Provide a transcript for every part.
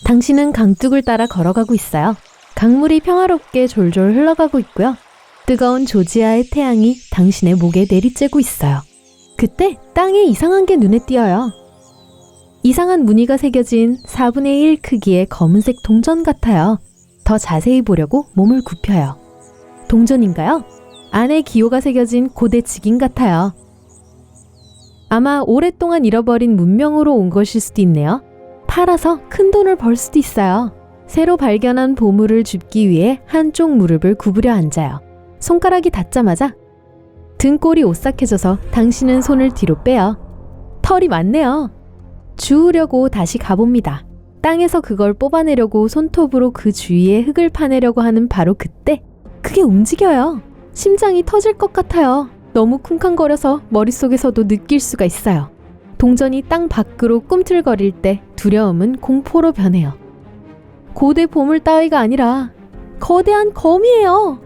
당신은 강둑을 따라 걸어가고 있어요. 강물이 평화롭게 졸졸 흘러가고 있고요. 뜨거운 조지아의 태양이 당신의 목에 내리쬐고 있어요. 그때 땅에 이상한 게 눈에 띄어요. 이상한 무늬가 새겨진 4분의 1 크기의 검은색 동전 같아요. 더 자세히 보려고 몸을 굽혀요. 동전인가요? 안에 기호가 새겨진 고대 직인 같아요. 아마 오랫동안 잃어버린 문명으로 온 것일 수도 있네요. 팔아서 큰 돈을 벌 수도 있어요. 새로 발견한 보물을 줍기 위해 한쪽 무릎을 구부려 앉아요. 손가락이 닿자마자 등골이 오싹해져서 당신은 손을 뒤로 빼요. 털이 많네요. 주우려고 다시 가봅니다. 땅에서 그걸 뽑아내려고 손톱으로 그 주위에 흙을 파내려고 하는 바로 그때 그게 움직여요. 심장이 터질 것 같아요. 너무 쿵쾅거려서 머릿속에서도 느낄 수가 있어요. 동전이 땅 밖으로 꿈틀거릴 때 두려움은 공포로 변해요. 고대 보물 따위가 아니라 거대한 거미예요.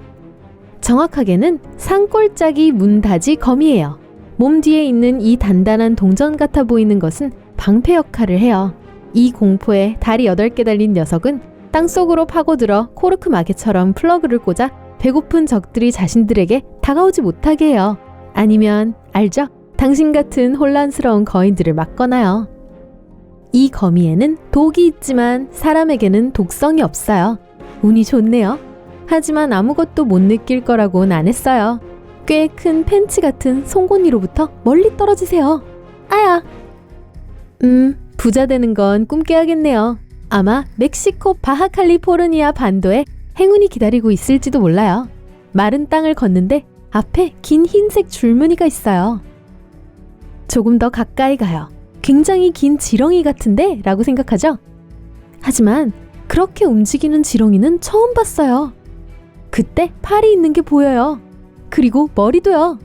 정확하게는 산골짜기 문다지 거미예요. 몸 뒤에 있는 이 단단한 동전 같아 보이는 것은 방패 역할을 해요. 이 공포에 다리 8개 달린 녀석은 땅속으로 파고들어 코르크 마개처럼 플러그를 꽂아 배고픈 적들이 자신들에게 다가오지 못하게 해요. 아니면 알죠? 당신 같은 혼란스러운 거인들을 막거나요. 이 거미에는 독이 있지만 사람에게는 독성이 없어요. 운이 좋네요. 하지만 아무것도 못 느낄 거라고는 안 했어요. 꽤 큰 팬츠 같은 송곳니로부터 멀리 떨어지세요. 아야! 부자 되는 건 꿈 깨야겠네요. 아마 멕시코 바하칼리포르니아 반도에 행운이 기다리고 있을지도 몰라요. 마른 땅을 걷는데 앞에 긴 흰색 줄무늬가 있어요. 조금 더 가까이 가요. 굉장히 긴 지렁이 같은데? 라고 생각하죠? 하지만 그렇게 움직이는 지렁이는 처음 봤어요. 그때 팔이 있는 게 보여요. 그리고 머리도요.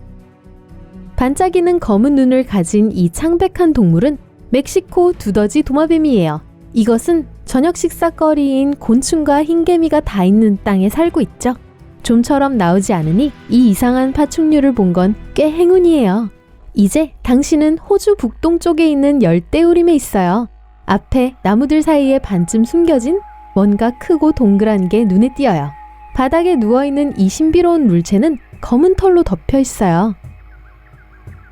반짝이는 검은 눈을 가진 이 창백한 동물은 멕시코 두더지 도마뱀이에요. 이것은 저녁 식사거리인 곤충과 흰개미가 다 있는 땅에 살고 있죠. 좀처럼 나오지 않으니 이 이상한 파충류를 본 건 꽤 행운이에요. 이제 당신은 호주 북동쪽에 있는 열대우림에 있어요. 앞에 나무들 사이에 반쯤 숨겨진 뭔가 크고 동그란 게 눈에 띄어요. 바닥에 누워있는 이 신비로운 물체는 검은 털로 덮여 있어요.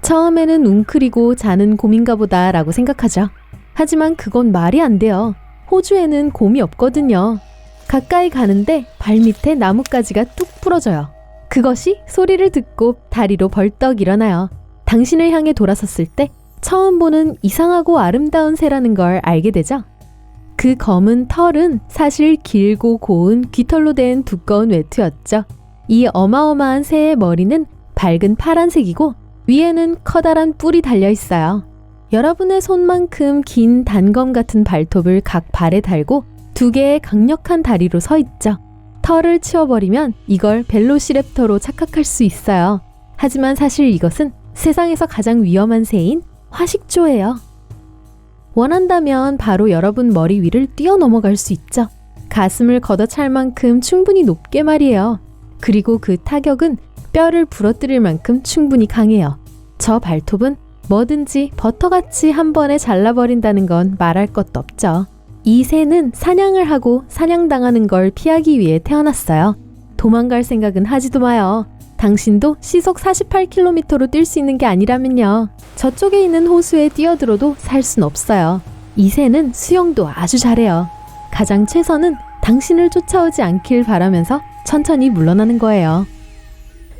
처음에는 웅크리고 자는 곰인가 보다 라고 생각하죠. 하지만 그건 말이 안 돼요. 호주에는 곰이 없거든요. 가까이 가는데 발밑에 나뭇가지가 뚝 부러져요. 그것이 소리를 듣고 다리로 벌떡 일어나요. 당신을 향해 돌아섰을 때 처음 보는 이상하고 아름다운 새라는 걸 알게 되죠. 그 검은 털은 사실 길고 고운 깃털로 된 두꺼운 외투였죠. 이 어마어마한 새의 머리는 밝은 파란색이고 위에는 커다란 뿔이 달려 있어요. 여러분의 손만큼 긴 단검 같은 발톱을 각 발에 달고 2개의 강력한 다리로 서 있죠. 털을 치워버리면 이걸 벨로시랩터로 착각할 수 있어요. 하지만 사실 이것은 세상에서 가장 위험한 새인 화식조예요. 원한다면 바로 여러분 머리 위를 뛰어넘어갈 수 있죠. 가슴을 걷어찰 만큼 충분히 높게 말이에요. 그리고 그 타격은 뼈를 부러뜨릴 만큼 충분히 강해요. 저 발톱은 뭐든지 버터같이 한 번에 잘라버린다는 건 말할 것도 없죠. 이 새는 사냥을 하고 사냥당하는 걸 피하기 위해 태어났어요. 도망갈 생각은 하지도 마요. 당신도 시속 48km로 뛸 수 있는 게 아니라면요. 저쪽에 있는 호수에 뛰어들어도 살 순 없어요. 이 새는 수영도 아주 잘해요. 가장 최선은 당신을 쫓아오지 않길 바라면서 천천히 물러나는 거예요.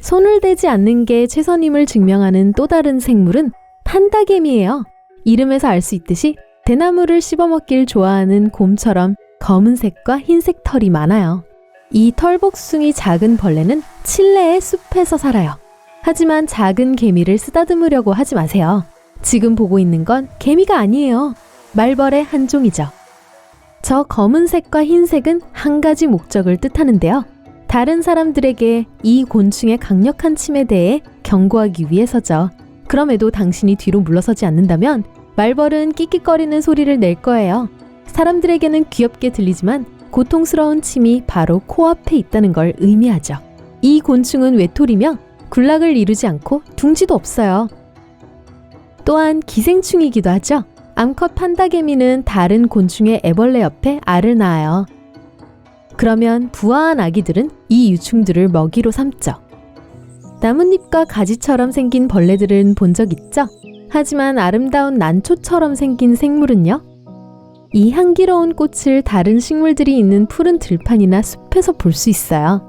손을 대지 않는 게 최선임을 증명하는 또 다른 생물은 판다개미예요. 이름에서 알 수 있듯이 대나무를 씹어먹길 좋아하는 곰처럼 검은색과 흰색 털이 많아요. 이 털복숭이 작은 벌레는 칠레의 숲에서 살아요. 하지만 작은 개미를 쓰다듬으려고 하지 마세요. 지금 보고 있는 건 개미가 아니에요. 말벌의 한 종이죠. 저 검은색과 흰색은 한 가지 목적을 뜻하는데요. 다른 사람들에게 이 곤충의 강력한 침에 대해 경고하기 위해서죠. 그럼에도 당신이 뒤로 물러서지 않는다면 말벌은 끽끽거리는 소리를 낼 거예요. 사람들에게는 귀엽게 들리지만 고통스러운 침이 바로 코앞에 있다는 걸 의미하죠. 이 곤충은 외톨이며 군락을 이루지 않고 둥지도 없어요. 또한 기생충이기도 하죠. 암컷 판다개미는 다른 곤충의 애벌레 옆에 알을 낳아요. 그러면 부화한 아기들은 이 유충들을 먹이로 삼죠. 나뭇잎과 가지처럼 생긴 벌레들은 본 적 있죠? 하지만 아름다운 난초처럼 생긴 생물은요? 이 향기로운 꽃을 다른 식물들이 있는 푸른 들판이나 숲에서 볼 수 있어요.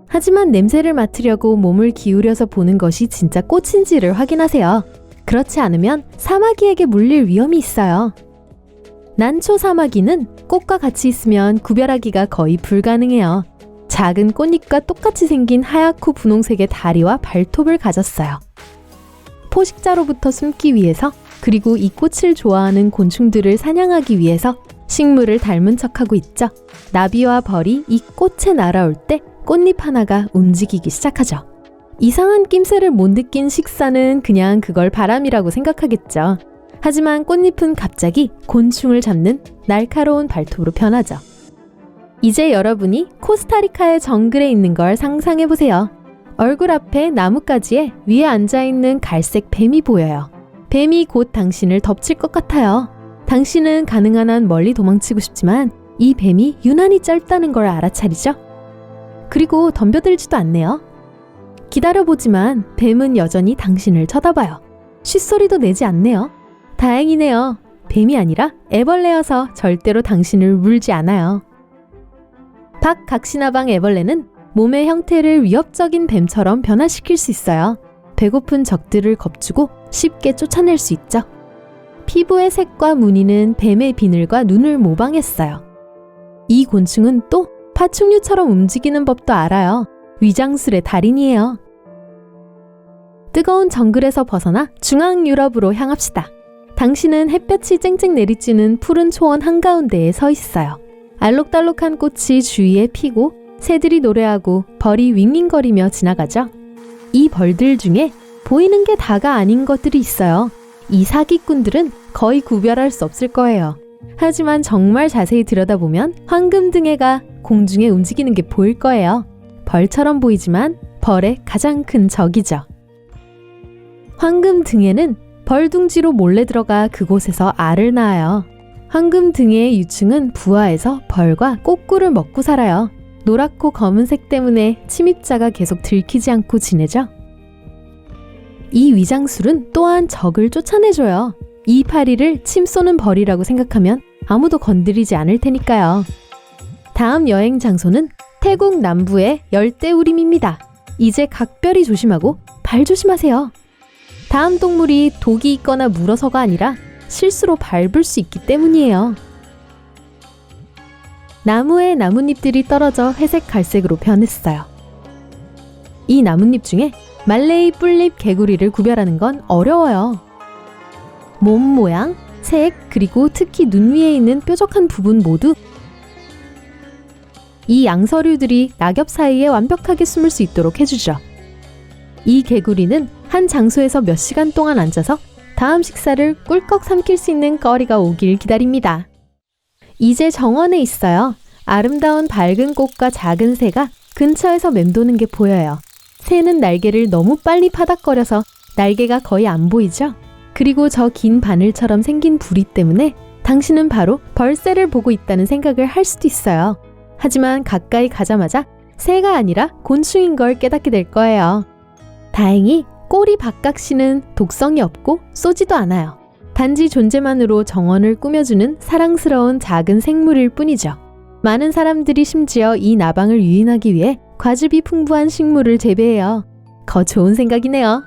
하지만 냄새를 맡으려고 몸을 기울여서 보는 것이 진짜 꽃인지를 확인하세요. 그렇지 않으면 사마귀에게 물릴 위험이 있어요. 난초 사마귀는 꽃과 같이 있으면 구별하기가 거의 불가능해요. 작은 꽃잎과 똑같이 생긴 하얗고 분홍색의 다리와 발톱을 가졌어요. 포식자로부터 숨기 위해서, 그리고 이 꽃을 좋아하는 곤충들을 사냥하기 위해서 식물을 닮은 척하고 있죠. 나비와 벌이 이 꽃에 날아올 때 꽃잎 하나가 움직이기 시작하죠. 이상한 낌새를 못 느낀 식사는 그냥 그걸 바람이라고 생각하겠죠. 하지만 꽃잎은 갑자기 곤충을 잡는 날카로운 발톱으로 변하죠. 이제 여러분이 코스타리카의 정글에 있는 걸 상상해보세요. 얼굴 앞에 나뭇가지에 위에 앉아있는 갈색 뱀이 보여요. 뱀이 곧 당신을 덮칠 것 같아요. 당신은 가능한 한 멀리 도망치고 싶지만 이 뱀이 유난히 짧다는 걸 알아차리죠. 그리고 덤벼들지도 않네요. 기다려보지만 뱀은 여전히 당신을 쳐다봐요. 쉿소리도 내지 않네요. 다행이네요. 뱀이 아니라 애벌레여서 절대로 당신을 물지 않아요. 박각시나방 애벌레는 몸의 형태를 위협적인 뱀처럼 변화시킬 수 있어요. 배고픈 적들을 겁주고 쉽게 쫓아낼 수 있죠. 피부의 색과 무늬는 뱀의 비늘과 눈을 모방했어요. 이 곤충은 또 파충류처럼 움직이는 법도 알아요. 위장술의 달인이에요. 뜨거운 정글에서 벗어나 중앙 유럽으로 향합시다. 당신은 햇볕이 쨍쨍 내리쬐는 푸른 초원 한가운데에 서 있어요. 알록달록한 꽃이 주위에 피고 새들이 노래하고 벌이 윙윙거리며 지나가죠. 이 벌들 중에 보이는 게 다가 아닌 것들이 있어요. 이 사기꾼들은 거의 구별할 수 없을 거예요. 하지만 정말 자세히 들여다보면 황금등해가 공중에 움직이는 게 보일 거예요. 벌처럼 보이지만 벌의 가장 큰 적이죠. 황금등해는 벌둥지로 몰래 들어가 그곳에서 알을 낳아요. 황금등해의 유충은 부화해서 벌과 꼬꾸를 먹고 살아요. 노랗고 검은색 때문에 침입자가 계속 들키지 않고 지내죠. 이 위장술은 또한 적을 쫓아내줘요. 이 파리를 침 쏘는 벌이라고 생각하면 아무도 건드리지 않을 테니까요. 다음 여행 장소는 태국 남부의 열대우림입니다. 이제 각별히 조심하고 발 조심하세요. 다음 동물이 독이 있거나 물어서가 아니라 실수로 밟을 수 있기 때문이에요. 나무에 나뭇잎들이 떨어져 회색 갈색으로 변했어요. 이 나뭇잎 중에 말레이 뿔잎 개구리를 구별하는 건 어려워요. 몸 모양, 색, 그리고 특히 눈 위에 있는 뾰족한 부분 모두 이 양서류들이 낙엽 사이에 완벽하게 숨을 수 있도록 해주죠. 이 개구리는 한 장소에서 몇 시간 동안 앉아서 다음 식사를 꿀꺽 삼킬 수 있는 거리가 오길 기다립니다. 이제 정원에 있어요. 아름다운 밝은 꽃과 작은 새가 근처에서 맴도는 게 보여요. 새는 날개를 너무 빨리 파닥거려서 날개가 거의 안 보이죠? 그리고 저 긴 바늘처럼 생긴 부리 때문에 당신은 바로 벌새를 보고 있다는 생각을 할 수도 있어요. 하지만 가까이 가자마자 새가 아니라 곤충인 걸 깨닫게 될 거예요. 다행히 꼬리 박각시는 독성이 없고 쏘지도 않아요. 단지 존재만으로 정원을 꾸며주는 사랑스러운 작은 생물일 뿐이죠. 많은 사람들이 심지어 이 나방을 유인하기 위해 과즙이 풍부한 식물을 재배해요. 거 좋은 생각이네요.